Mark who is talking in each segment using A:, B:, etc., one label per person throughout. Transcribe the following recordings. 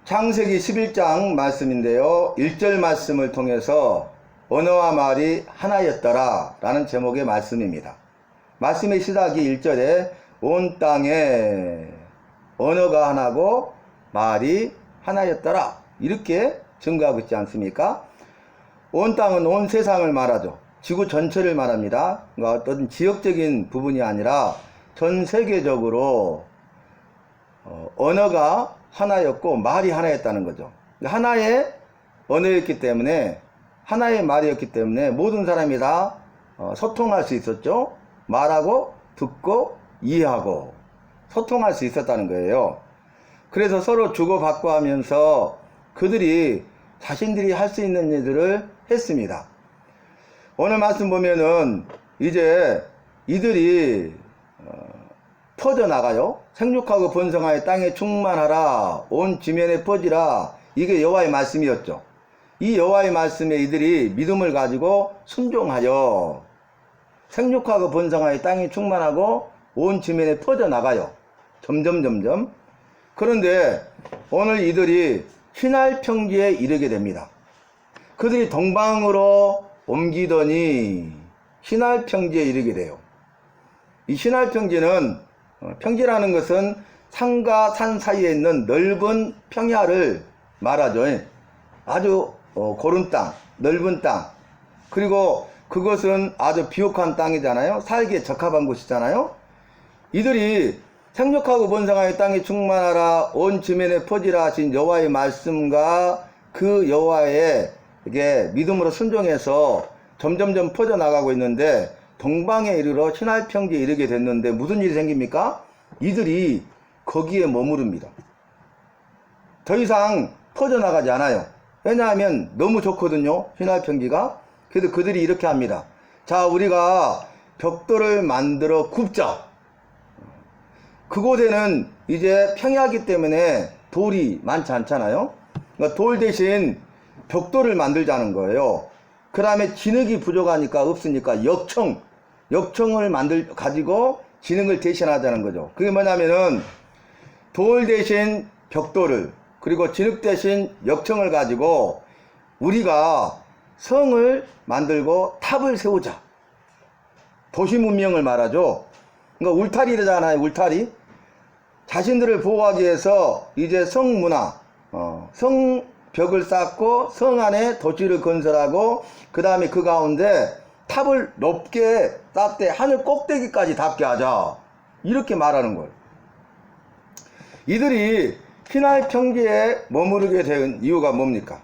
A: 창세기 11장 말씀인데요. 1절 말씀을 통해서 언어와 말이 하나였더라 라는 제목의 말씀입니다. 말씀의 시작이 1절에 온 땅에 언어가 하나고 말이 하나였더라 이렇게 증거하고 있지 않습니까? 온 땅은 온 세상을 말하죠. 지구 전체를 말합니다. 그러니까 어떤 지역적인 부분이 아니라 전 세계적으로 언어가 하나였고 말이 하나였다는 거죠. 하나의 언어였기 때문에, 하나의 말이었기 때문에 모든 사람이 다 소통할 수 있었죠. 말하고 듣고 이해하고 소통할 수 있었다는 거예요. 그래서 서로 주고받고 하면서 그들이 자신들이 할 수 있는 일들을 했습니다. 오늘 말씀 보면은 이제 이들이 퍼져나가요. 생육하고 번성하여 땅에 충만하라, 온 지면에 퍼지라. 이게 여호와의 말씀이었죠. 이 여호와의 말씀에 이들이 믿음을 가지고 순종하여 생육하고 번성하여 땅이 충만하고 온 지면에 퍼져나가요. 점점. 그런데 오늘 이들이 신할 평지에 이르게 됩니다. 그들이 동방으로 옮기더니 신할 평지에 이르게 돼요. 이 신할 평지는, 평지라는 것은 산과 산 사이에 있는 넓은 평야를 말하죠. 아주 고른 땅, 넓은 땅. 그리고 그것은 아주 비옥한 땅이잖아요. 살기에 적합한 곳이잖아요. 이들이 생육하고 번성하여 땅이 충만하라, 온 지면에 퍼지라 하신 여호와의 말씀과 그 여호와의 이게 믿음으로 순종해서 점점점 퍼져나가고 있는데, 동방에 이르러 신할 평지에 이르게 됐는데 무슨 일이 생깁니까? 이들이 거기에 머무릅니다. 더 이상 퍼져나가지 않아요. 왜냐하면 너무 좋거든요, 신할 평지가. 그래서 그들이 이렇게 합니다. 자, 우리가 벽돌을 만들어 굽자. 그곳에는 이제 평야이기 때문에 돌이 많지 않잖아요. 그러니까 돌 대신 벽돌을 만들자는 거예요. 그 다음에 진흙이 부족하니까 없으니까 역청을 가지고 진흙을 대신하자는 거죠. 그게 뭐냐면은 돌 대신 벽돌을, 그리고 진흙 대신 역청을 가지고 우리가 성을 만들고 탑을 세우자. 도시 문명을 말하죠. 그러니까 울타리잖아요, 울타리. 자신들을 보호하기 위해서 이제 성문화, 성벽을 쌓고 성 안에 도시를 건설하고, 그 다음에 그 가운데 탑을 높게 쌓되 하늘 꼭대기까지 닿게 하자. 이렇게 말하는 거예요. 이들이 신할 평지에 머무르게 된 이유가 뭡니까?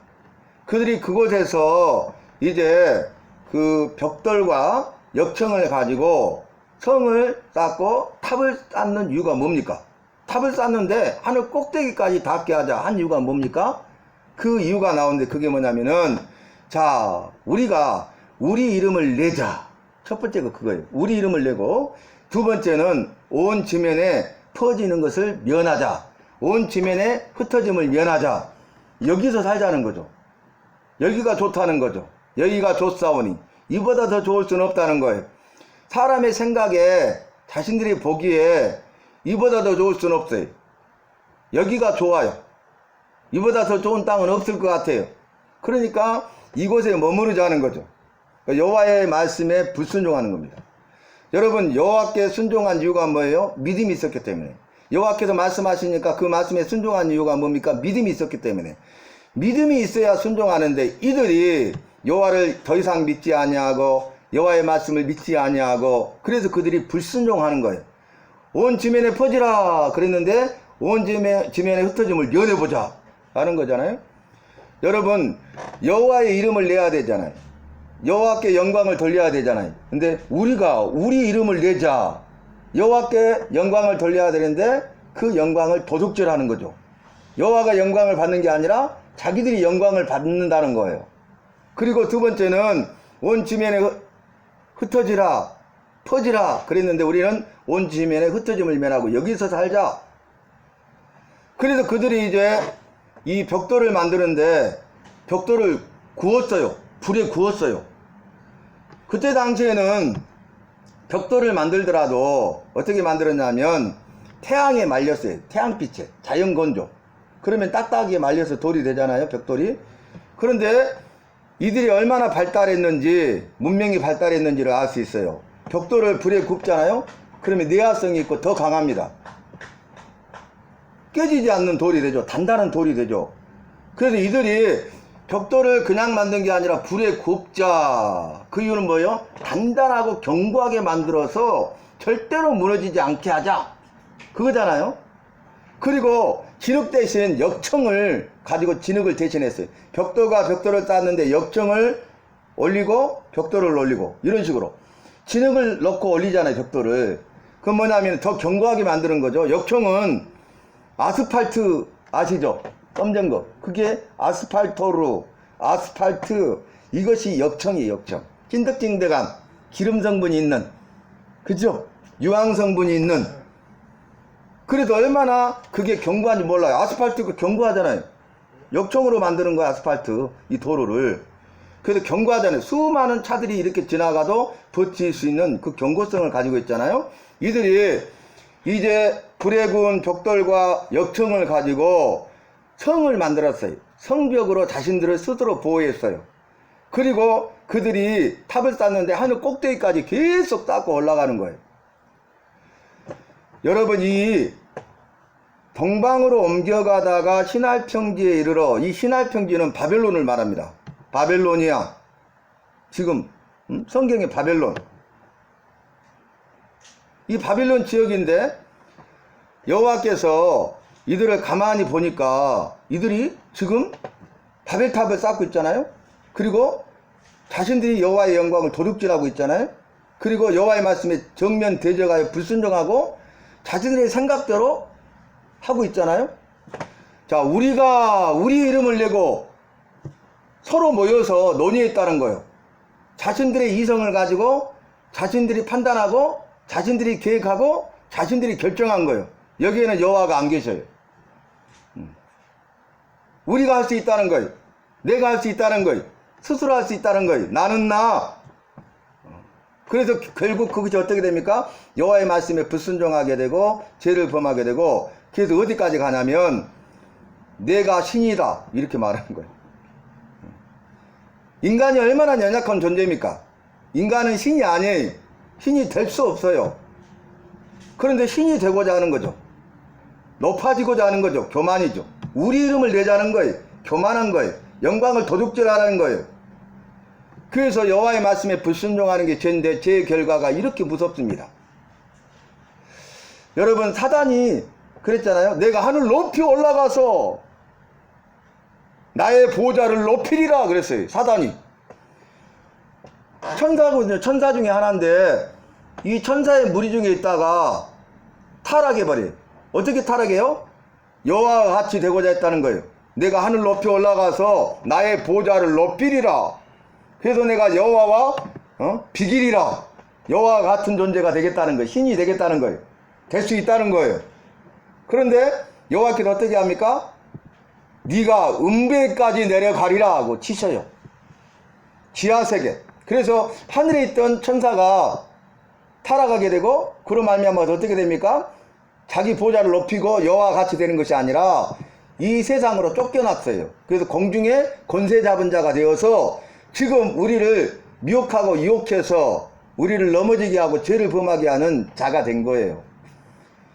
A: 그들이 그곳에서 이제 그 벽돌과 역청을 가지고 성을 쌓고 탑을 쌓는 이유가 뭡니까? 탑을 쌓는데 하늘 꼭대기까지 닿게 하자 한 이유가 뭡니까? 그 이유가 나오는데 그게 뭐냐면은, 자, 우리가 우리 이름을 내자. 첫 번째가 그거예요. 우리 이름을 내고, 두 번째는 온 지면에 퍼지는 것을 면하자. 온 지면에 흩어짐을 면하자. 여기서 살자는 거죠. 여기가 좋다는 거죠. 여기가 좋사오니 이보다 더 좋을 수는 없다는 거예요. 사람의 생각에, 자신들이 보기에 이보다 더 좋을 수는 없어요. 여기가 좋아요. 이보다 더 좋은 땅은 없을 것 같아요. 그러니까 이곳에 머무르자는 거죠. 여호와의 말씀에 불순종하는 겁니다. 여러분, 여호와께 순종한 이유가 뭐예요? 믿음이 있었기 때문에. 여호와께서 말씀하시니까 그 말씀에 순종한 이유가 뭡니까? 믿음이 있었기 때문에. 믿음이 있어야 순종하는데, 이들이 여호와를 더 이상 믿지 아니하고 여호와의 말씀을 믿지 아니하고, 그래서 그들이 불순종하는 거예요. 온 지면에 퍼지라 그랬는데 온 지면에 흩어짐을 면해보자 라는 거잖아요. 여러분, 여호와의 이름을 내야 되잖아요. 여호와께 영광을 돌려야 되잖아요. 근데 우리가 우리 이름을 내자. 여호와께 영광을 돌려야 되는데 그 영광을 도둑질하는 거죠. 여호와가 영광을 받는 게 아니라 자기들이 영광을 받는다는 거예요. 그리고 두 번째는 온 지면에 흩어지라, 퍼지라 그랬는데 우리는 온 지면에 흩어짐을 면하고 여기서 살자. 그래서 그들이 이제 이 벽돌을 만드는데 벽돌을 구웠어요. 불에 구웠어요. 그때 당시에는 벽돌을 만들더라도 어떻게 만들었냐면 태양에 말렸어요. 태양빛에, 자연건조. 그러면 딱딱하게 말려서 돌이 되잖아요, 벽돌이. 그런데 이들이 얼마나 발달했는지, 문명이 발달했는지를 알 수 있어요. 벽돌을 불에 굽잖아요. 그러면 내화성이 있고 더 강합니다. 깨지지 않는 돌이 되죠. 단단한 돌이 되죠. 그래서 이들이 벽돌을 그냥 만든 게 아니라 불에 굽자. 그 이유는 뭐예요? 단단하고 견고하게 만들어서 절대로 무너지지 않게 하자. 그거잖아요. 그리고 진흙 대신 역청을 가지고 진흙을 대신했어요. 벽돌과 벽돌을 쌓았는데 역청을 올리고 벽돌을 올리고 이런 식으로 진흙을 넣고 올리잖아요, 벽돌을. 그건 뭐냐면 더 견고하게 만드는 거죠. 역청은 아스팔트 아시죠? 검정 거. 그게 아스팔토르, 아스팔트, 이것이 역청이에요, 역청. 찐득찐득한 기름 성분이 있는, 그죠? 유황 성분이 있는. 그래도 얼마나 그게 견고한지 몰라요. 아스팔트가 견고하잖아요. 역청으로 만드는 거야, 아스팔트. 이 도로를. 그래서 견고하잖아요. 수많은 차들이 이렇게 지나가도 버틸 수 있는 그 견고성을 가지고 있잖아요. 이들이 이제 불에 구운 벽돌과 역청을 가지고 성을 만들었어요. 성벽으로 자신들을 스스로 보호했어요. 그리고 그들이 탑을 쌓는데 하늘 꼭대기까지 계속 쌓고 올라가는 거예요. 여러분, 이 동방으로 옮겨가다가 신할평지에 이르러, 이 신할평지는 바벨론을 말합니다. 바벨로니아. 지금 성경의 바벨론. 이 바벨론 지역인데 여호와께서 이들을 가만히 보니까 이들이 지금 바벨탑을 쌓고 있잖아요. 그리고 자신들이 여호와의 영광을 도둑질하고 있잖아요. 그리고 여호와의 말씀에 정면 대적하여 불순종하고 자신들의 생각대로 하고 있잖아요. 자, 우리가 우리 이름을 내고 서로 모여서 논의했다는 거예요. 자신들의 이성을 가지고 자신들이 판단하고 자신들이 계획하고 자신들이 결정한 거예요. 여기에는 여호와가 안 계셔요. 우리가 할 수 있다는 거예요. 내가 할 수 있다는 거예요. 스스로 할 수 있다는 거예요. 나는 나. 그래서 결국 그것이 어떻게 됩니까? 여호와의 말씀에 불순종하게 되고 죄를 범하게 되고, 그래서 어디까지 가냐면 내가 신이다 이렇게 말하는 거예요. 인간이 얼마나 연약한 존재입니까? 인간은 신이 아니에요. 신이 될 수 없어요. 그런데 신이 되고자 하는 거죠. 높아지고자 하는 거죠. 교만이죠. 우리 이름을 내자는 거예요. 교만한 거예요. 영광을 도둑질하라는 거예요. 그래서 여호와의 말씀에 불순종하는 게 죄인데, 죄의 결과가 이렇게 무섭습니다. 여러분, 사단이 그랬잖아요. 내가 하늘 높이 올라가서 나의 보좌를 높이리라 그랬어요. 사단이. 천사거든요. 천사 중에 하나인데 이 천사의 무리 중에 있다가 타락해버려요. 어떻게 타락해요? 여호와와 같이 되고자 했다는 거예요. 내가 하늘 높이 올라가서 나의 보좌를 높이리라. 그래서 내가 여호와와 비기리라. 여호와와 같은 존재가 되겠다는 거예요. 신이 되겠다는 거예요. 될 수 있다는 거예요. 그런데 여호와께서 어떻게 합니까? 네가 음배까지 내려가리라 하고 치셔요. 지하세계. 그래서 하늘에 있던 천사가 타락하게 되고, 그로 말미암아 어떻게 됩니까? 자기 보좌를 높이고 여호와와 같이 되는 것이 아니라 이 세상으로 쫓겨났어요. 그래서 공중에 권세 잡은 자가 되어서 지금 우리를 미혹하고 유혹해서 우리를 넘어지게 하고 죄를 범하게 하는 자가 된 거예요.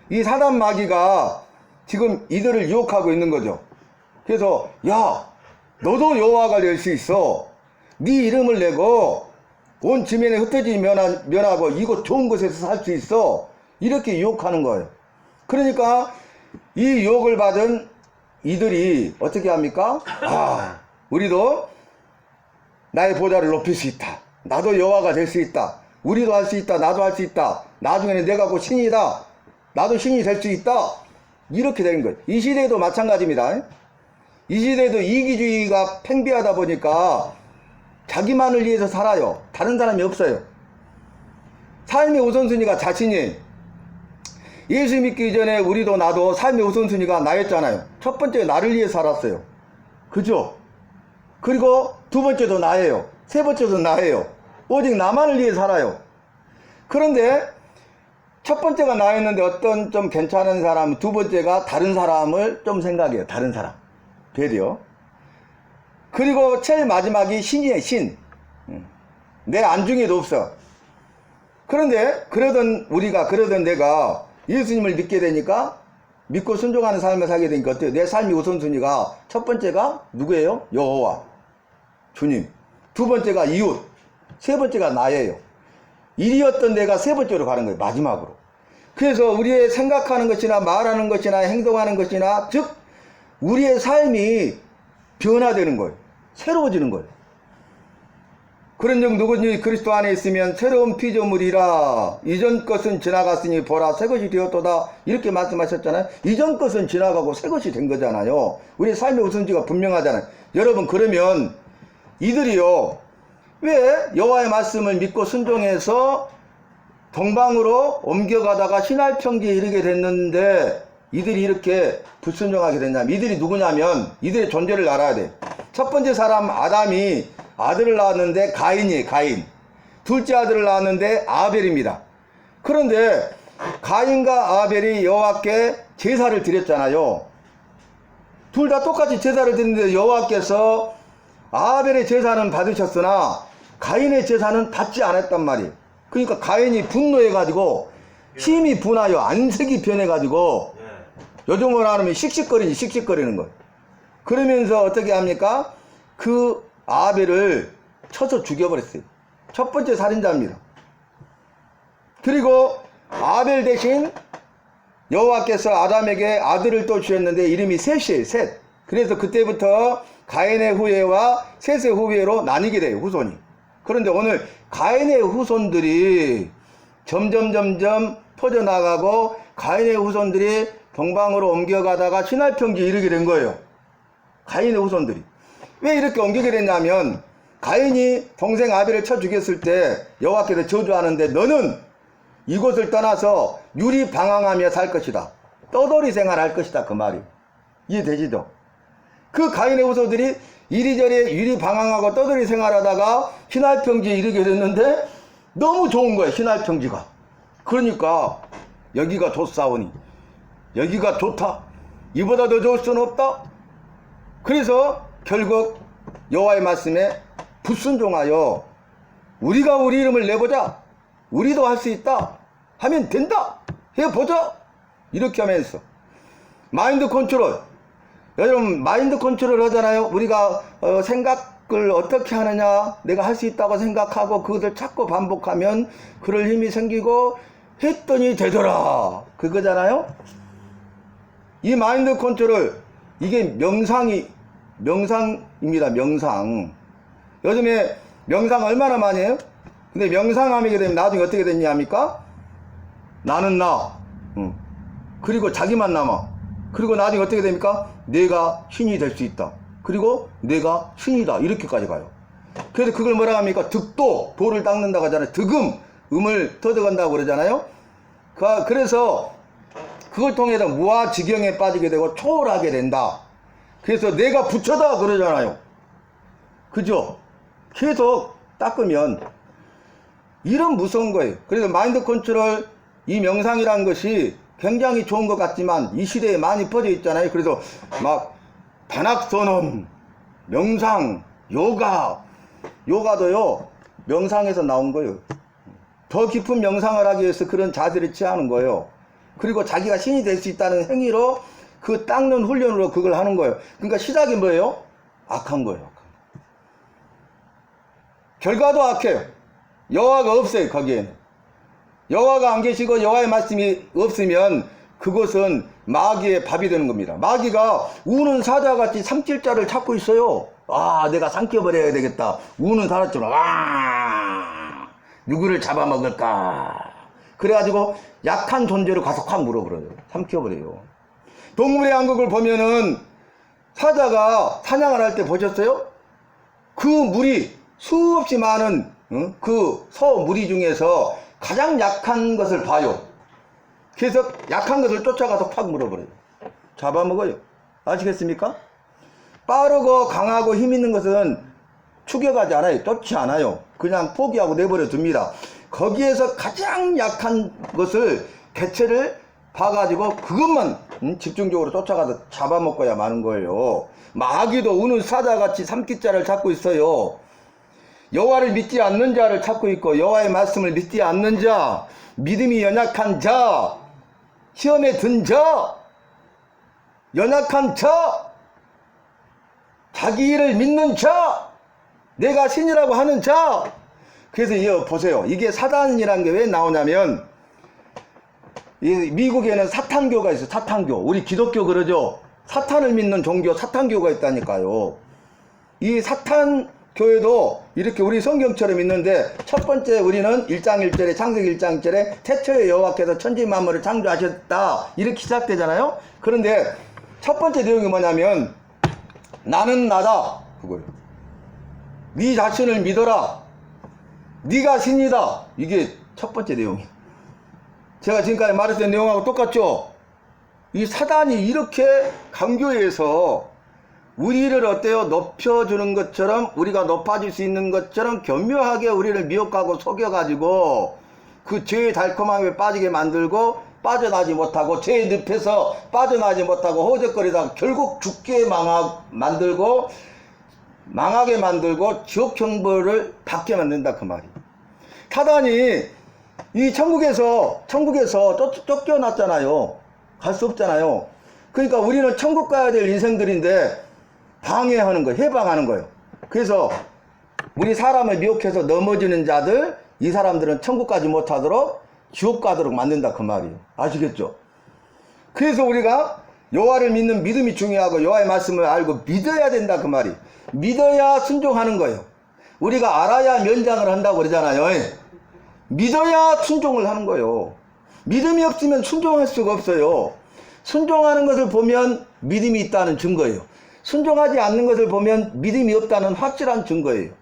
A: 이 사단 마귀가 지금 이들을 유혹하고 있는 거죠. 그래서 야, 너도 여호와가 될 수 있어. 네 이름을 내고 온 지면에 흩어지지 면하고 이곳 좋은 곳에서 살 수 있어. 이렇게 유혹하는 거예요. 그러니까 이 유혹을 받은 이들이 어떻게 합니까? 아, 우리도 나의 보좌를 높일 수 있다. 나도 여호와가 될 수 있다. 우리도 할 수 있다. 나도 할 수 있다. 나중에는 내가 곧 신이다. 나도 신이 될 수 있다. 이렇게 되는 거예요. 이 시대에도 마찬가지입니다. 이 시대에도 이기주의가 팽배하다 보니까 자기만을 위해서 살아요. 다른 사람이 없어요. 삶의 우선순위가 자신이. 예수 믿기 이전에 우리도 나도 삶의 우선순위가 나였잖아요. 첫 번째 나를 위해 살았어요. 그죠? 그리고 두 번째도 나예요. 세 번째도 나예요. 오직 나만을 위해 살아요. 그런데 첫 번째가 나 있는데 어떤 좀 괜찮은 사람, 두 번째가 다른 사람을 좀 생각해요. 다른 사람. 되려. 그리고 제일 마지막이 신이에요. 신. 내 안중에도 없어. 그런데 그러던 내가 예수님을 믿게 되니까 믿고 순종하는 삶을 살게 되니까 어때요? 내 삶이 우선순위가 첫 번째가 누구예요? 여호와 주님. 두 번째가 이웃. 세 번째가 나예요. 일이었던 내가 세 번째로 가는 거예요. 마지막으로. 그래서 우리의 생각하는 것이나 말하는 것이나 행동하는 것이나 즉 우리의 삶이 변화되는 거예요. 새로워지는 거예요. 그런즉 누구든지 그리스도 안에 있으면 새로운 피조물이라. 이전 것은 지나갔으니 보라 새 것이 되었도다. 이렇게 말씀하셨잖아요. 이전 것은 지나가고 새 것이 된 거잖아요. 우리 삶의 우선지가 분명하잖아요. 여러분, 그러면 이들이요, 왜 여호와의 말씀을 믿고 순종해서 동방으로 옮겨가다가 신할평지에 이르게 됐는데 이들이 이렇게 불순종하게 됐냐면, 이들이 누구냐면 이들의 존재를 알아야 돼. 첫 번째 사람 아담이 아들을 낳았는데 가인이에요. 가인. 둘째 아들을 낳았는데 아벨입니다. 그런데 가인과 아벨이 여호와께 제사를 드렸잖아요. 둘 다 똑같이 제사를 드렸는데 여호와께서 아벨의 제사는 받으셨으나 가인의 제사는 받지 않았단 말이에요. 그러니까 가인이 분노해가지고 힘이 분하여 안색이 변해가지고 요즘으로 하면 씩씩거리는 거예요. 그러면서 어떻게 합니까? 그 아벨을 쳐서 죽여버렸어요. 첫 번째 살인자입니다. 그리고 아벨 대신 여호와께서 아담에게 아들을 또 주셨는데 이름이 셋이에요. 셋. 그래서 그때부터 가인의 후예와 셋의 후예로 나뉘게 돼요. 후손이. 그런데 오늘 가인의 후손들이 점점 퍼져나가고 가인의 후손들이 동방으로 옮겨가다가 신할평지에 이르게 된 거예요. 가인의 후손들이. 왜 이렇게 옮기게 됐냐면 가인이 동생 아벨을 쳐 죽였을 때 여호와께서 저주하는데 너는 이곳을 떠나서 유리방황하며 살 것이다. 떠돌이 생활할 것이다. 그 말이. 이해되시죠? 그 가인의 후손들이 이리저리 유리방황하고 떠돌이 생활하다가 신할평지에 이르게 됐는데 너무 좋은 거예요. 신할평지가. 그러니까 여기가 좋사오니 여기가 좋다. 이보다 더 좋을 수는 없다. 그래서 결국 여호와의 말씀에 불순종하여 우리가 우리 이름을 내보자. 우리도 할 수 있다. 하면 된다. 해보자. 이렇게 하면서 마인드 컨트롤. 여러분 마인드 컨트롤 하잖아요. 우리가 생각을 어떻게 하느냐. 내가 할 수 있다고 생각하고 그것을 자꾸 반복하면 그럴 힘이 생기고 했더니 되더라. 그거잖아요. 이 마인드 컨트롤 이게 명상입니다. 명상. 요즘에 명상 얼마나 많이 해요? 근데 명상하게 되면 나중에 어떻게 되냐합니까? 나는 나. 그리고 자기만 남아. 그리고 나중에 어떻게 됩니까? 내가 신이 될 수 있다. 그리고 내가 신이다. 이렇게까지 가요. 그래서 그걸 뭐라 합니까? 득도, 도를 닦는다고 하잖아요. 득음, 음을 터득한다고 그러잖아요. 그래서 그걸 통해서 무아지경에 빠지게 되고 초월하게 된다. 그래서 내가 부처다 그러잖아요. 그죠? 계속 닦으면 이런 무서운 거예요. 그래서 마인드 컨트롤 이 명상이라는 것이 굉장히 좋은 것 같지만 이 시대에 많이 퍼져 있잖아요. 그래서 막 반학선언, 명상, 요가도요 명상에서 나온 거예요. 더 깊은 명상을 하기 위해서 그런 자세를 취하는 거예요. 그리고 자기가 신이 될 수 있다는 행위로 그 닦는 훈련으로 그걸 하는 거예요. 그러니까 시작이 뭐예요? 악한 거예요. 결과도 악해요. 여호와가 없어요. 거기에는 여호와가 안 계시고 여호와의 말씀이 없으면 그것은 마귀의 밥이 되는 겁니다. 마귀가 우는 사자같이 삼킬자를 찾고 있어요. 아, 내가 삼켜버려야 되겠다. 우는 사자처럼 누구를 잡아먹을까. 그래가지고 약한 존재로 가서 확 물어버려요. 삼켜버려요. 동물의 왕국을 보면은 사자가 사냥을 할 때 보셨어요? 그 무리 수없이 많은 그 소무리 중에서 가장 약한 것을 봐요. 그래서 약한 것을 쫓아가서 팍 물어버려요. 잡아먹어요. 아시겠습니까? 빠르고 강하고 힘 있는 것은 추격하지 않아요. 쫓지 않아요. 그냥 포기하고 내버려 둡니다. 거기에서 가장 약한 것을 개체를 봐가지고 그것만 집중적으로 쫓아가서 잡아먹어야 마는 거예요. 마귀도 우는 사자같이 삼키자를 찾고 있어요. 여호와를 믿지 않는 자를 찾고 있고, 여호와의 말씀을 믿지 않는 자, 믿음이 연약한 자, 시험에 든 자, 연약한 자, 자기 일을 믿는 자, 내가 신이라고 하는 자. 그래서 이거 보세요. 이게 사단이라는 게 왜 나오냐면, 미국에는 사탄교가 있어요. 사탄교. 우리 기독교 그러죠. 사탄을 믿는 종교 사탄교가 있다니까요. 이 사탄교에도 이렇게 우리 성경처럼 있는데, 첫 번째 우리는 1장 1절에 창세기 1장 1절에 태초에 여호와께서 천지 만물을 창조하셨다 이렇게 시작되잖아요. 그런데 첫 번째 내용이 뭐냐면, 나는 나다 그거예요. 네 자신을 믿어라, 네가 신이다. 이게 첫 번째 내용이에요. 제가 지금까지 말했던 내용하고 똑같죠. 이 사단이 이렇게 강교해서 우리를 어때요? 높여주는 것처럼, 우리가 높아질 수 있는 것처럼 교묘하게 우리를 미혹하고 속여가지고 그 죄의 달콤함에 빠지게 만들고, 빠져나지 못하고 죄의 늪에서 빠져나지 못하고 허우적거리다가 결국 죽게 만들고, 망하게 만들고 지옥 형벌을 받게 만든다 그 말이에요. 사단이 이 천국에서 쫓겨났잖아요. 갈 수 없잖아요. 그러니까 우리는 천국 가야 될 인생들인데 방해하는 거예요. 해방하는 거예요. 그래서 우리 사람을 미혹해서 넘어지는 자들, 이 사람들은 천국 가지 못하도록 지옥 가도록 만든다 그 말이에요. 아시겠죠? 그래서 우리가 여호와를 믿는 믿음이 중요하고, 여호와의 말씀을 알고 믿어야 된다 그 말이에요. 믿어야 순종하는 거예요. 우리가 알아야 면장을 한다고 그러잖아요. 믿어야 순종을 하는 거예요. 믿음이 없으면 순종할 수가 없어요. 순종하는 것을 보면 믿음이 있다는 증거예요. 순종하지 않는 것을 보면 믿음이 없다는 확실한 증거예요.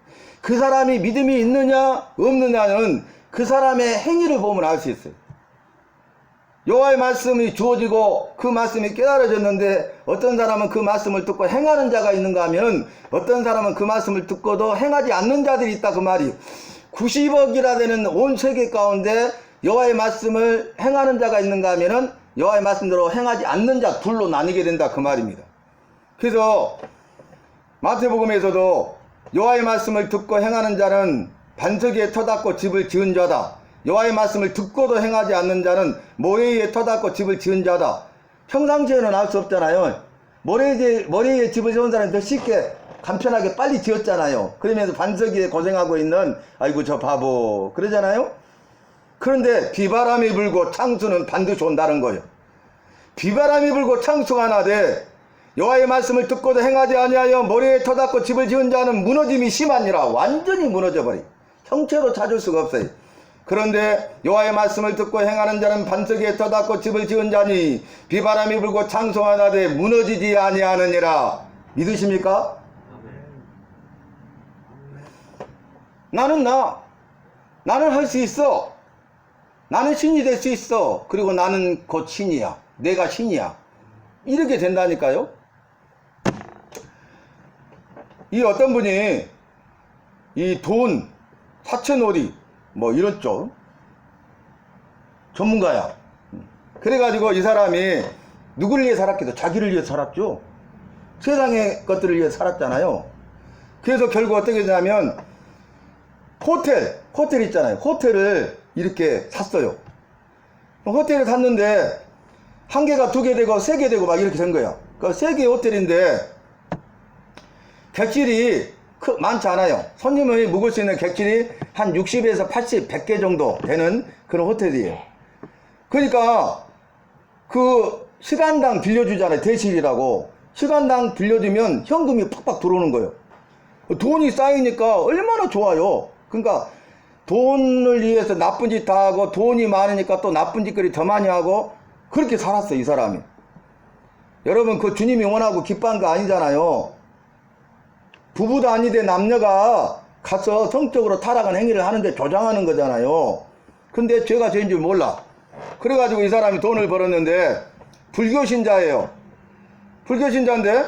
A: 그 사람이 믿음이 있느냐 없느냐는 그 사람의 행위를 보면 알 수 있어요. 여호와의 말씀이 주어지고 그 말씀이 깨달아졌는데, 어떤 사람은 그 말씀을 듣고 행하는 자가 있는가 하면, 어떤 사람은 그 말씀을 듣고도 행하지 않는 자들이 있다 그 말이에요. 90억이라 되는 온 세계 가운데 여호와의 말씀을 행하는 자가 있는가 하면은 여호와의 말씀대로 행하지 않는 자 둘로 나뉘게 된다 그 말입니다. 그래서 마태복음에서도 여호와의 말씀을 듣고 행하는 자는 반석 위에 터닫고 집을 지은 자다, 여호와의 말씀을 듣고도 행하지 않는 자는 모래 위에 터닫고 집을 지은 자다. 평상시에는 알 수 없잖아요. 모래 위에 집을 지은 사람이 더 쉽게 간편하게 빨리 지었잖아요. 그러면서 반석 위에 고생하고 있는 아이고 저 바보 그러잖아요. 그런데 비바람이 불고 창수는 반드시 온다는 거예요. 비바람이 불고 창수가 나되 여호와의 말씀을 듣고도 행하지 아니하여 모래에 터닫고 집을 지은 자는 무너짐이 심하니라. 완전히 무너져버려. 형체로 찾을 수가 없어요. 그런데 여호와의 말씀을 듣고 행하는 자는 반석 위에 터닫고 집을 지은 자니 비바람이 불고 창수가 나되 무너지지 아니하느니라. 믿으십니까? 나는 나는 할 수 있어. 나는 신이 될 수 있어. 그리고 나는 곧 신이야. 내가 신이야. 이렇게 된다니까요. 이 어떤 분이 이 돈, 사채놀이 뭐 이런 쪽 전문가야. 그래가지고 이 사람이 누구를 위해 살았겠어? 자기를 위해 살았죠. 세상의 것들을 위해 살았잖아요. 그래서 결국 어떻게 되냐면 호텔 있잖아요. 호텔을 이렇게 샀어요. 호텔을 샀는데 한 개가 두 개 되고 세 개 되고 막 이렇게 된 거야. 그 세 개의 호텔인데 객실이 많지 않아요. 손님이 묵을 수 있는 객실이 한 60에서 80, 100개 정도 되는 그런 호텔이에요. 그러니까 그 시간당 빌려주잖아요. 대실이라고. 시간당 빌려주면 현금이 팍팍 들어오는 거예요. 돈이 쌓이니까 얼마나 좋아요. 그러니까 돈을 위해서 나쁜 짓 다 하고, 돈이 많으니까 또 나쁜 짓거리 더 많이 하고, 그렇게 살았어 이 사람이. 여러분, 그 주님이 원하고 기뻐한 거 아니잖아요. 부부도 아니되 남녀가 가서 성적으로 타락한 행위를 하는데 조장하는 거잖아요. 근데 죄가 죄인 줄 몰라. 그래가지고 이 사람이 돈을 벌었는데 불교신자예요. 불교신자인데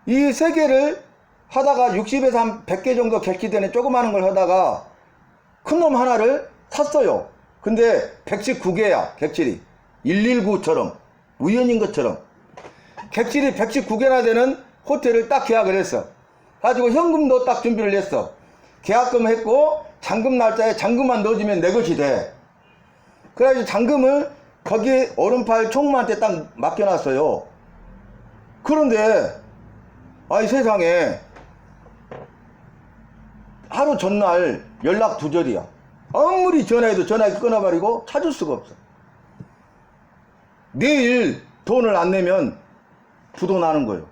A: 이 세 개를 하다가 60에서 한 100개 정도 객실되는 조그마한 걸 하다가 큰 놈 하나를 샀어요. 근데 119개야 객실이. 119처럼 우연인 것처럼 객실이 119개나 되는 호텔을 딱 계약을 했어. 가지고 현금도 딱 준비를 했어. 계약금 했고 잔금 날짜에 잔금만 넣어주면 내 것이 돼. 그래가지고 잔금을 거기 오른팔 총무한테 딱 맡겨놨어요. 그런데 아이 세상에 하루 전날 연락 두절이야. 아무리 전화해도 전화기 끊어버리고 찾을 수가 없어. 내일 돈을 안 내면 부도 나는 거예요.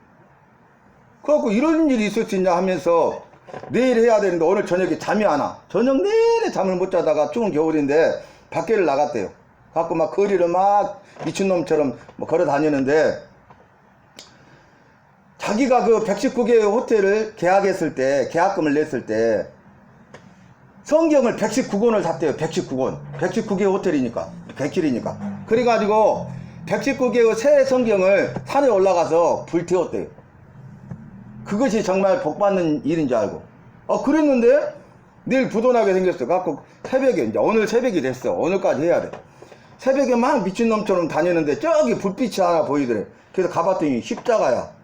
A: 그래갖고 이런 일이 있을 수 있냐 하면서 내일 해야 되는데 오늘 저녁에 잠이 안 와. 저녁 내내 잠을 못 자다가 추운 겨울인데 밖에를 나갔대요. 갖고 막 거리를 막 미친놈처럼 뭐 걸어 다니는데 자기가 그 119개의 호텔을 계약했을 때, 계약금을 냈을 때 성경을 119권을 샀대요. 119권. 119개 호텔이니까. 객실이니까. 그래가지고 119개의 새 성경을 산에 올라가서 불태웠대요. 그것이 정말 복받는 일인 줄 알고. 그랬는데 내일 부도나게 생겼어. 갖고 새벽에, 이제 오늘 새벽이 됐어. 오늘까지 해야 돼. 새벽에 막 미친놈처럼 다니는데 저기 불빛이 하나 보이더래. 그래서 가봤더니 십자가야.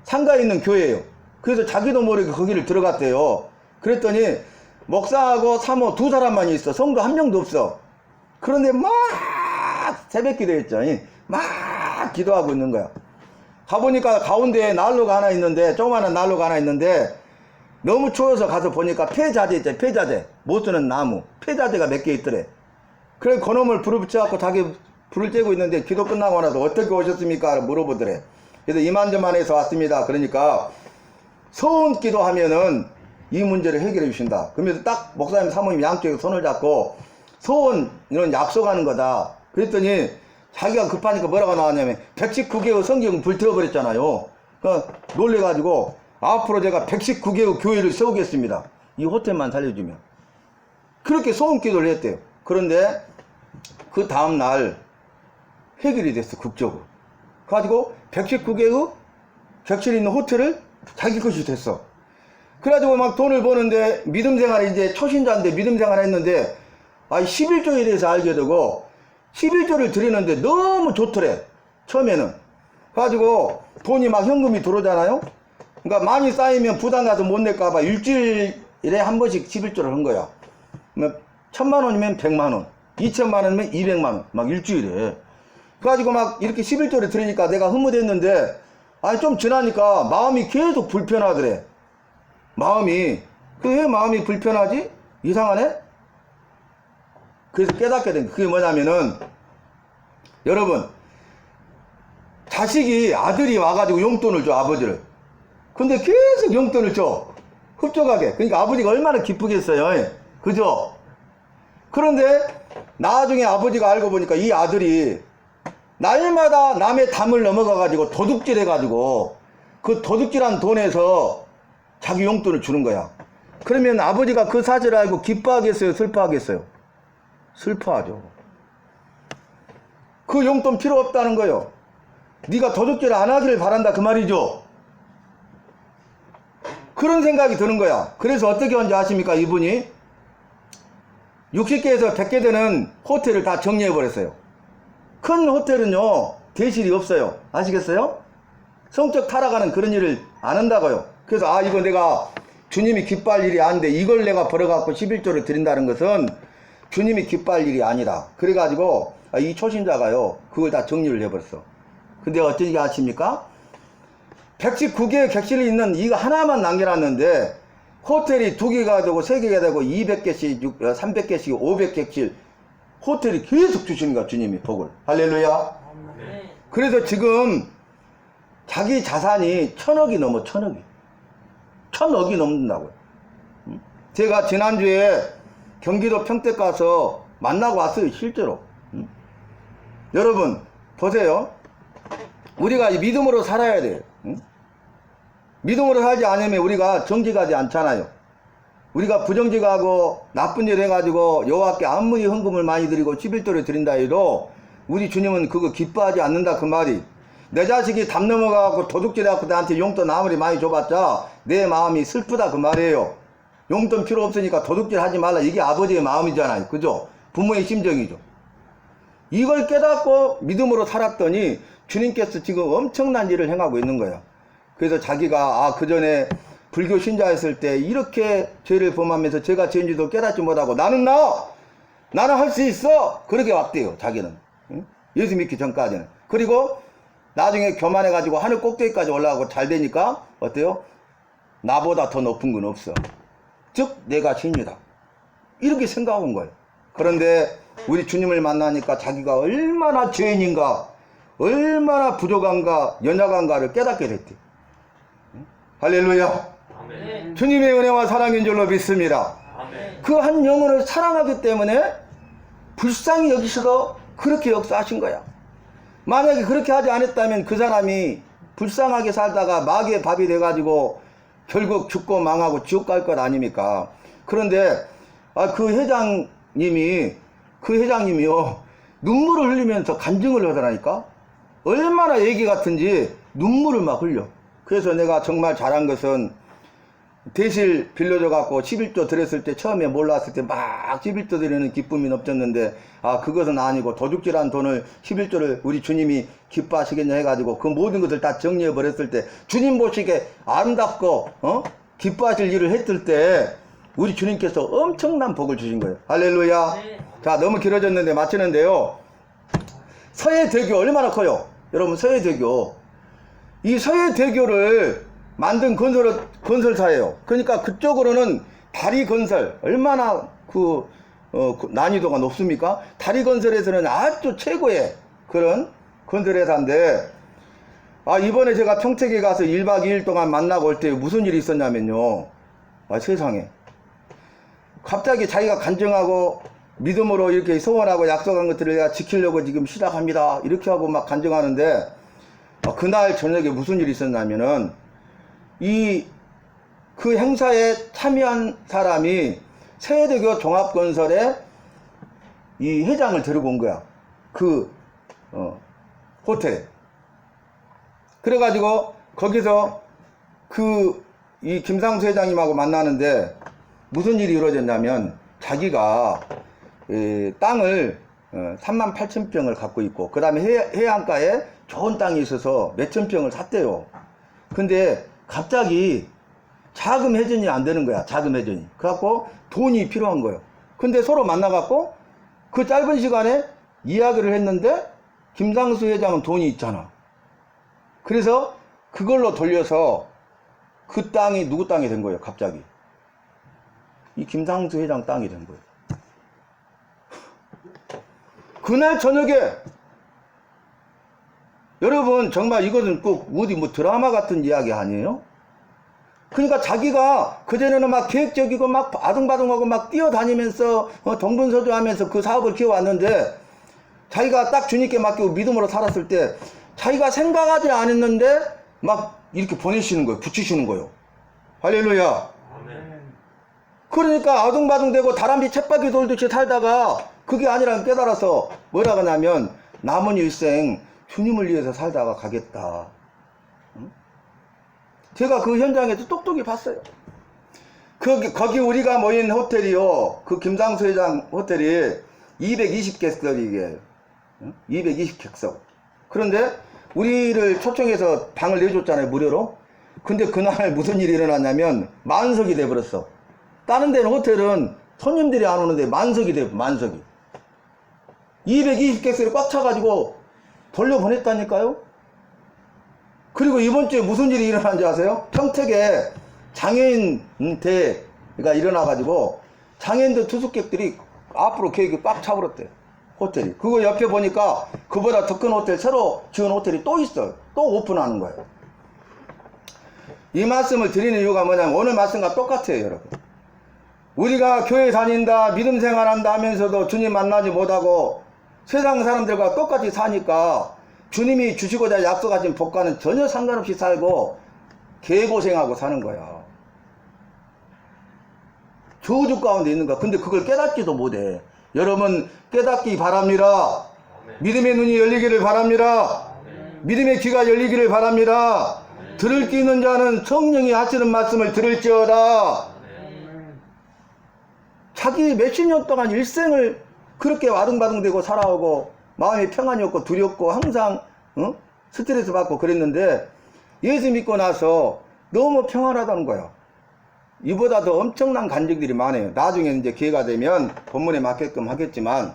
A: 상가에 있는 교회예요. 그래서 자기도 모르게 거기를 들어갔대요. 그랬더니 목사하고 사모 두 사람만 있어. 성도 한 명도 없어. 그런데 막 새벽 기도했죠. 막 기도하고 있는 거야. 가보니까 가운데에 난로가 하나 있는데, 조그마한 난로가 하나 있는데 너무 추워서 가서 보니까 폐자재 있죠. 폐자재. 못 쓰는 나무. 폐자재가 몇 개 있더래. 그래서 그놈을 불을 붙여갖고 자기 불을 쬐고 있는데 기도 끝나고 나서 어떻게 오셨습니까? 물어보더래. 그래서 이만저만해서 왔습니다. 그러니까 서운 기도하면은 이 문제를 해결해 주신다. 그러면서 딱 목사님 사모님 양쪽에 손을 잡고 소원 이런 약속하는 거다. 그랬더니 자기가 급하니까 뭐라고 나왔냐면 119개의 성경 불태워버렸잖아요. 그러니까 놀래가지고 앞으로 제가 119개의 교회를 세우겠습니다. 이 호텔만 살려주면. 그렇게 소원 기도를 했대요. 그런데 그 다음날 해결이 됐어. 극적으로. 가지고 119개의 객실이 있는 호텔을 자기 것이 됐어. 그래가지고 막 돈을 버는데 믿음 생활에 이제 초신자인데 믿음 생활 했는데 11조에 대해서 알게 되고 11조를 드리는데 너무 좋더래. 처음에는. 그래가지고 돈이 막 현금이 들어오잖아요. 그러니까 많이 쌓이면 부담 가서 못 낼까봐 일주일에 한 번씩 11조를 한 거야. 1,000만 원이면 100만 원, 2,000만 원이면 200만 원, 막 일주일에. 그래가지고 막 이렇게 11조를 드리니까 내가 흐뭇했는데 좀 지나니까 마음이 계속 불편하더래. 마음이. 왜 마음이 불편하지? 이상하네? 그래서 깨닫게 된 게 그게 뭐냐면은 여러분 자식이 아들이 와가지고 용돈을 줘. 아버지를. 근데 계속 용돈을 줘. 흡족하게. 그러니까 아버지가 얼마나 기쁘겠어요. 그죠? 그런데 나중에 아버지가 알고 보니까 이 아들이 날마다 남의 담을 넘어가가지고 도둑질 해가지고 그 도둑질한 돈에서 자기 용돈을 주는 거야. 그러면 아버지가 그 사실을 알고 기뻐하겠어요? 슬퍼하겠어요? 슬퍼하죠. 그 용돈 필요 없다는 거예요. 네가 도둑질 안 하기를 바란다 그 말이죠. 그런 생각이 드는 거야. 그래서 어떻게 한지 아십니까? 이분이 60개에서 100개 되는 호텔을 다 정리해버렸어요. 큰 호텔은요 대실이 없어요. 아시겠어요? 성적 타락하는 그런 일을 안 한다고요. 그래서 이거 내가 주님이 기뻐할 일이 아닌데 이걸 내가 벌어갖고 11조를 드린다는 것은 주님이 기뻐할 일이 아니다. 그래가지고 이 초신자가요 그걸 다 정리를 해버렸어. 근데 어떻게 아십니까? 119개의 객실이 있는 이거 하나만 남겨놨는데 호텔이 2개가 되고 3개가 되고 200개씩 300개씩 500객실 호텔이 계속 주시는 거야. 주님이 복을. 할렐루야. 네. 그래서 지금 자기 자산이 1,000억이 넘어. 1,000억이 1,000억이 넘는다고요. 제가 지난주에 경기도 평택 가서 만나고 왔어요. 실제로. 여러분 보세요. 우리가 믿음으로 살아야 돼요. 믿음으로 살지 않으면 우리가 정직하지 않잖아요. 우리가 부정직하고 나쁜 일 해가지고 여호와께 아무리 헌금을 많이 드리고 11조를 드린다 해도 우리 주님은 그거 기뻐하지 않는다 그 말이. 내 자식이 담 넘어가고 도둑질 해갖고 나한테 용돈 아무리 많이 줘봤자 내 마음이 슬프다 그 말이에요. 용돈 필요 없으니까 도둑질 하지 말라. 이게 아버지의 마음이잖아요. 그죠? 부모의 심정이죠. 이걸 깨닫고 믿음으로 살았더니 주님께서 지금 엄청난 일을 행하고 있는 거예요. 그래서 자기가 그 전에 불교 신자였을 때 이렇게 죄를 범하면서 제가 죄인지도 깨닫지 못하고 나는 할 수 있어. 그렇게 왔대요. 자기는. 응? 예수 믿기 전까지는. 그리고 나중에 교만해가지고 하늘 꼭대기까지 올라가고 잘 되니까 어때요? 나보다 더 높은 건 없어. 즉 내가 신이다. 이렇게 생각한 거예요. 그런데 우리 주님을 만나니까 자기가 얼마나 죄인인가, 얼마나 부족한가, 연약한가를 깨닫게 됐대. 할렐루야.
B: 아멘.
A: 주님의 은혜와 사랑인 줄로 믿습니다.
B: 아멘.
A: 그 한 영혼을 사랑하기 때문에 불쌍히 여기셔서 그렇게 역사하신 거야. 만약에 그렇게 하지 않았다면 그 사람이 불쌍하게 살다가 마귀의 밥이 돼가지고 결국 죽고 망하고 지옥 갈 것 아닙니까? 그런데 그 회장님이요 눈물을 흘리면서 간증을 하더라니까. 얼마나 얘기 같은지 눈물을 막 흘려. 그래서 내가 정말 잘한 것은 대실 빌려줘 갖고 11조 드렸을 때 처음에 몰랐을 때 막 11조 드리는 기쁨이 넘쳤는데 그것은 아니고 도둑질한 돈을 11조를 우리 주님이 기뻐하시겠냐 해가지고 그 모든 것을 다 정리해 버렸을 때 주님 보시기에 아름답고 기뻐하실 일을 했을 때 우리 주님께서 엄청난 복을 주신 거예요. 할렐루야.
B: 네.
A: 자, 너무 길어졌는데 마치는데요. 서해대교 얼마나 커요? 여러분, 서해대교. 이 서해대교를 만든 건설사예요. 그러니까 그쪽으로는 다리 건설, 얼마나 그 난이도가 높습니까? 다리 건설에서는 아주 최고의 그런 건설회사인데, 이번에 제가 평택에 가서 1박 2일 동안 만나고 올 때 무슨 일이 있었냐면요. 세상에. 갑자기 자기가 간증하고 믿음으로 이렇게 소원하고 약속한 것들을 내가 지키려고 지금 시작합니다. 이렇게 하고 막 간증하는데, 그날 저녁에 무슨 일이 있었냐면은, 그 행사에 참여한 사람이 서해대교 종합건설의 이 회장을 데리고 온 거야. 호텔에. 그래가지고 거기서 이 김상수 회장님하고 만나는데 무슨 일이 이루어졌냐면 자기가 땅을 38,000평을 갖고 있고 그 다음에 해안가에 좋은 땅이 있어서 몇천 평을 샀대요. 근데 갑자기 자금 회전이 안 되는 거야. 자금 회전이. 그래갖고 돈이 필요한 거예요. 근데 서로 만나갖고 그 짧은 시간에 이야기를 했는데 김상수 회장은 돈이 있잖아. 그래서 그걸로 돌려서 그 땅이 누구 땅이 된 거예요. 갑자기. 이 김상수 회장 땅이 된 거예요. 그날 저녁에 여러분 정말 이것은 꼭 어디 드라마 같은 이야기 아니에요? 그러니까 자기가 그전에는 막 계획적이고 막 아둥바둥하고 막 뛰어다니면서 동분서주하면서 그 사업을 키워왔는데 자기가 딱 주님께 맡기고 믿음으로 살았을 때 자기가 생각하지 않았는데 막 이렇게 보내시는 거예요. 붙이시는 거예요. 할렐루야.
B: 아멘.
A: 그러니까 아둥바둥대고 다람쥐 쳇바퀴 돌듯이 살다가 그게 아니라 깨달아서 뭐라고 하냐면 남은 일생 주님을 위해서 살다가 가겠다. 제가 그 현장에서 똑똑히 봤어요. 거기 우리가 모인 호텔이요. 그 김상수 회장 호텔이 220객석이게 220객석. 그런데 우리를 초청해서 방을 내줬잖아요. 무료로. 근데 그날 무슨 일이 일어났냐면 만석이 돼버렸어. 다른 데는 호텔은 손님들이 안 오는데 만석이 돼요. 만석이. 220객석이 꽉 차가지고 돌려보냈다니까요. 그리고 이번 주에 무슨 일이 일어난지 아세요? 평택에 장애인 대회가 일어나가지고 장애인들 투숙객들이 앞으로 계획이 꽉 차버렸대요. 호텔이. 그거 옆에 보니까 그보다 더 큰 호텔, 새로 지은 호텔이 또 있어요. 또 오픈하는 거예요. 이 말씀을 드리는 이유가 뭐냐면 오늘 말씀과 똑같아요, 여러분. 우리가 교회 다닌다, 믿음 생활한다 하면서도 주님 만나지 못하고 세상 사람들과 똑같이 사니까 주님이 주시고자 약속하신 복과는 전혀 상관없이 살고 개고생하고 사는 거야. 저주 가운데 있는 거야. 근데 그걸 깨닫지도 못해. 여러분 깨닫기 바랍니다. 믿음의 눈이 열리기를 바랍니다. 믿음의 귀가 열리기를 바랍니다. 들을 귀 있는 자는 성령이 하시는 말씀을 들을지어다. 자기 몇십 년 동안 일생을 그렇게 와둥바둥대고 살아오고 마음이 평안이 없고 두렵고 항상 스트레스 받고 그랬는데 예수 믿고 나서 너무 평안하다는 거예요. 이보다 더 엄청난 간증들이 많아요. 나중에 이제 기회가 되면 본문에 맞게끔 하겠지만,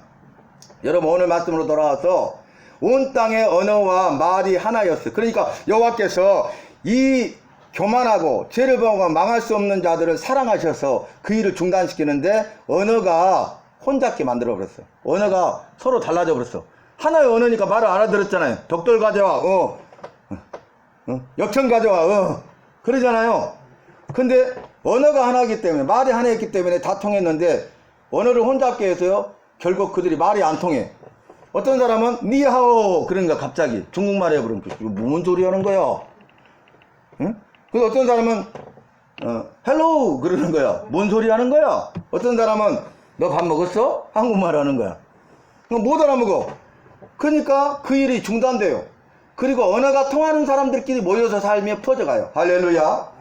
A: 여러분 오늘 말씀으로 돌아와서 온 땅의 언어와 말이 하나였어요. 그러니까 여호와께서 이 교만하고 죄를 범하고 망할 수 없는 자들을 사랑하셔서 그 일을 중단시키는데 언어가 혼잡게 만들어 버렸어요. 언어가 서로 달라져 버렸어. 하나의 언어니까 말을 알아들었잖아요. 벽돌 가져와, 역청 가져와, 그러잖아요. 근데 언어가 하나이기 때문에, 말이 하나였기 때문에 다 통했는데 언어를 혼잡게 해서요, 결국 그들이 말이 안 통해. 어떤 사람은 니하오 그러니까 갑자기 중국말 해버리면 이거 뭔 소리 하는 거야? 응? 그래서 어떤 사람은 헬로우 그러는 거야. 뭔 소리 하는 거야? 어떤 사람은 너 밥 먹었어? 한국말 하는 거야. 못 알아먹어. 그러니까 그 일이 중단돼요. 그리고 언어가 통하는 사람들끼리 모여서 살며 퍼져가요. 할렐루야.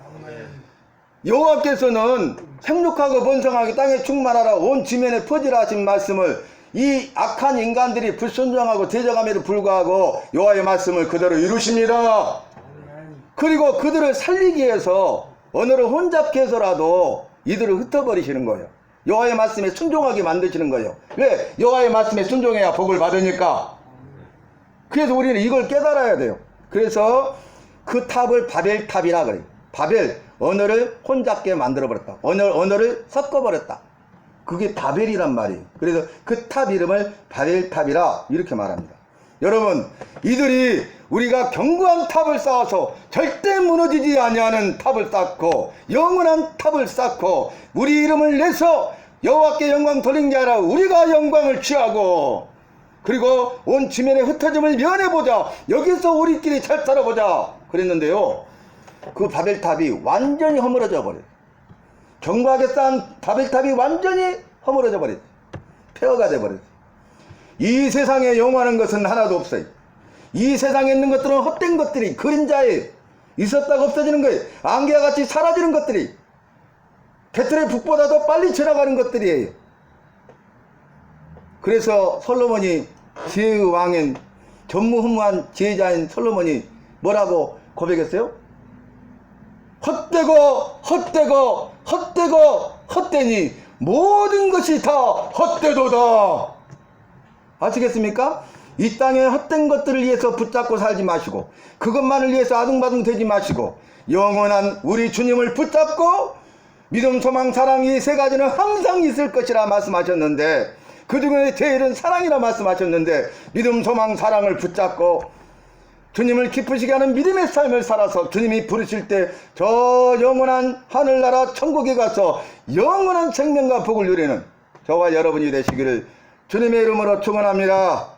A: 여호와께서는 생육하고 번성하게 땅에 충만하라 온 지면에 퍼지라 하신 말씀을 이 악한 인간들이 불순종하고 대적함에도 불구하고 여호와의 말씀을 그대로 이루십니다. 그리고 그들을 살리기 위해서 언어를 혼잡게 해서라도 이들을 흩어버리시는 거예요. 여호와의 말씀에 순종하게 만드시는 거예요. 왜? 여호와의 말씀에 순종해야 복을 받으니까. 그래서 우리는 이걸 깨달아야 돼요. 그래서 그 탑을 바벨탑이라 그래요. 바벨, 언어를 혼잡게 만들어버렸다. 언어를 섞어버렸다. 그게 바벨이란 말이에요. 그래서 그 탑 이름을 바벨탑이라 이렇게 말합니다. 여러분, 이들이 우리가 견고한 탑을 쌓아서 절대 무너지지 아니하는 탑을 쌓고 영원한 탑을 쌓고 우리 이름을 내서 여호와께 영광 돌린 게 아니라 우리가 영광을 취하고 그리고 온 지면에 흩어짐을 면해보자. 여기서 우리끼리 잘 살아보자. 그랬는데요, 그 바벨탑이 완전히 허물어져 버려요. 견고하게 쌓은 바벨탑이 완전히 허물어져 버렸어요. 폐허가 돼 버렸어요. 이 세상에 영원한 것은 하나도 없어요. 이 세상에 있는 것들은 헛된 것들이 그림자에 있었다가 없어지는 거예요. 안개와 같이 사라지는 것들이 배틀의 북보다 더 빨리 지나가는 것들이에요. 그래서 솔로몬이 지혜의 왕인 전무후무한 지혜자인 솔로몬이 뭐라고 고백했어요? 헛되고 헛되고 헛되고 헛되니 모든 것이 다 헛되도다. 아시겠습니까? 이 땅의 헛된 것들을 위해서 붙잡고 살지 마시고 그것만을 위해서 아둥바둥 되지 마시고 영원한 우리 주님을 붙잡고 믿음, 소망, 사랑 이 세 가지는 항상 있을 것이라 말씀하셨는데 그 중에 제일은 사랑이라 말씀하셨는데 믿음, 소망, 사랑을 붙잡고 주님을 기쁘시게 하는 믿음의 삶을 살아서 주님이 부르실 때 저 영원한 하늘나라 천국에 가서 영원한 생명과 복을 누리는 저와 여러분이 되시기를 주님의 이름으로 축원합니다.